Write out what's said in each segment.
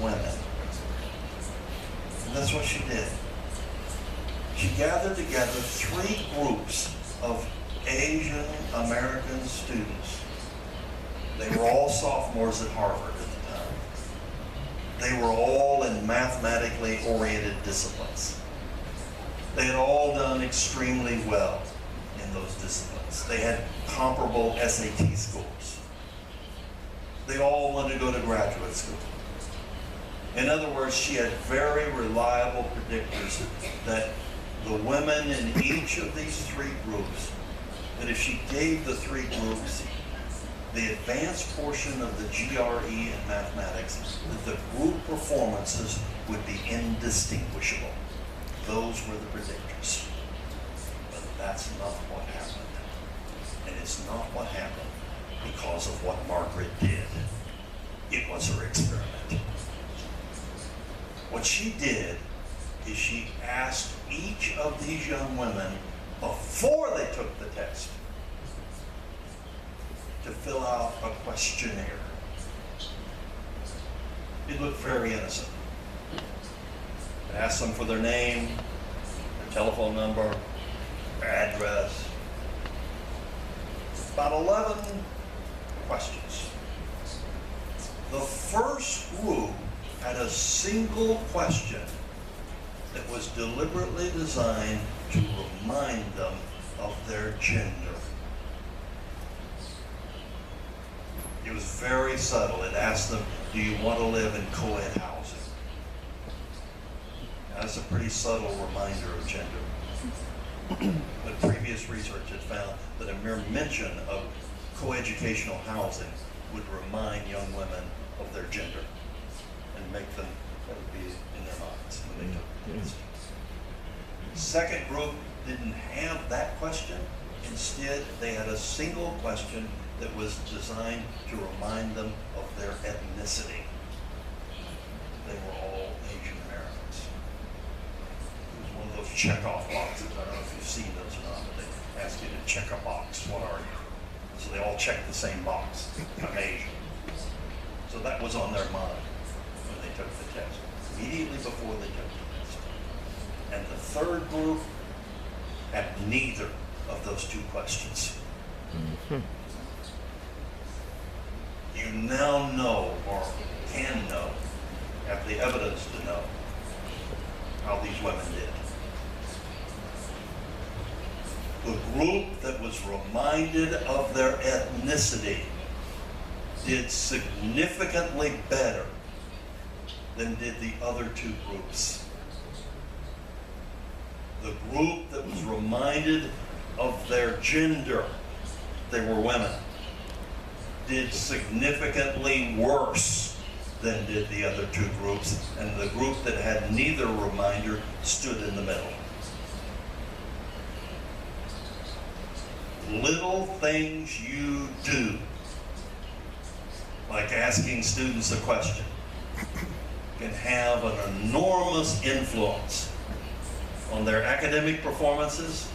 women. And that's what she did. She gathered together 3 groups of Asian American students. They were all sophomores at Harvard at the time. They were all in mathematically oriented disciplines. They had all done extremely well in those disciplines. They had comparable SAT scores. They all wanted to go to graduate school. In other words, she had very reliable predictors that the women in each of these 3 groups, that if she gave the 3 groups the advanced portion of the GRE in mathematics, that the group performances would be indistinguishable. Those were the predictors. But that's not what happened. And it's not what happened because of what Margaret did. It was her experiment. What she did is she asked each of these young women, before they took the test, to fill out a questionnaire. It looked very innocent. It asked them for their name, their telephone number, their address. About 11 questions. The first group had a single question that was deliberately designed to remind them of their gender. It was very subtle. It asked them, do you want to live in co-ed housing? That's a pretty subtle reminder of gender. But previous research had found that a mere mention of coeducational housing would remind young women of their gender and make them, that would be in their minds when they took the test. The second group didn't have that question. Instead, they had a single question that was designed to remind them of their ethnicity. They were all Asian Americans. It was one of those check-off boxes. I don't know if you've seen those or not, but they ask you to check a box. What are you? So they all checked the same box. I'm Asian. So that was on their mind when they took the test, immediately before they took the test. And the third group had neither of those 2 questions. Mm-hmm. You now know, or can know, have the evidence to know, how these women did. The group that was reminded of their ethnicity did significantly better than did the other 2 groups. The group that was reminded of their gender, they were women, did significantly worse than did the other 2 groups, and the group that had neither reminder stood in the middle. Little things you do, like asking students a question, can have an enormous influence on their academic performances,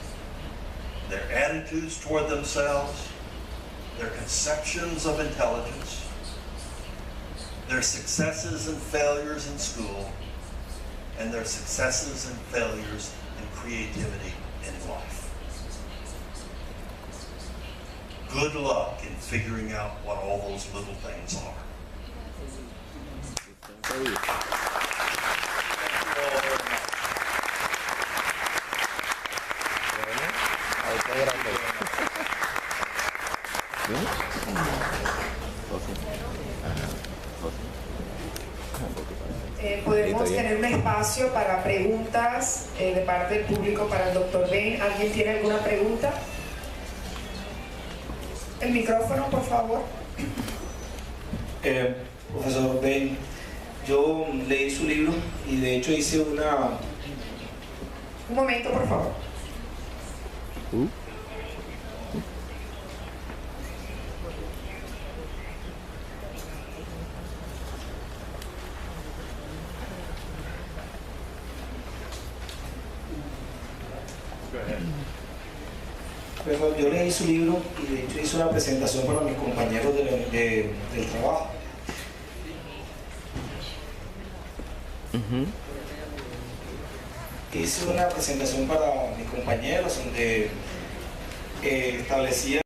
their attitudes toward themselves, their conceptions of intelligence, their successes and failures in school, and their successes and failures in creativity in life. Good luck in figuring out what all those little things are. Thank you all very much. Podemos tener un espacio para preguntas de parte del público para el doctor Ben. ¿Alguien tiene alguna pregunta? El micrófono, por favor. Profesor Ben, yo leí su libro y de hecho hice una... Un momento, por favor. Yo leí su libro y de hecho hice una presentación para mis compañeros del trabajo. Hice una presentación para mis compañeros donde establecía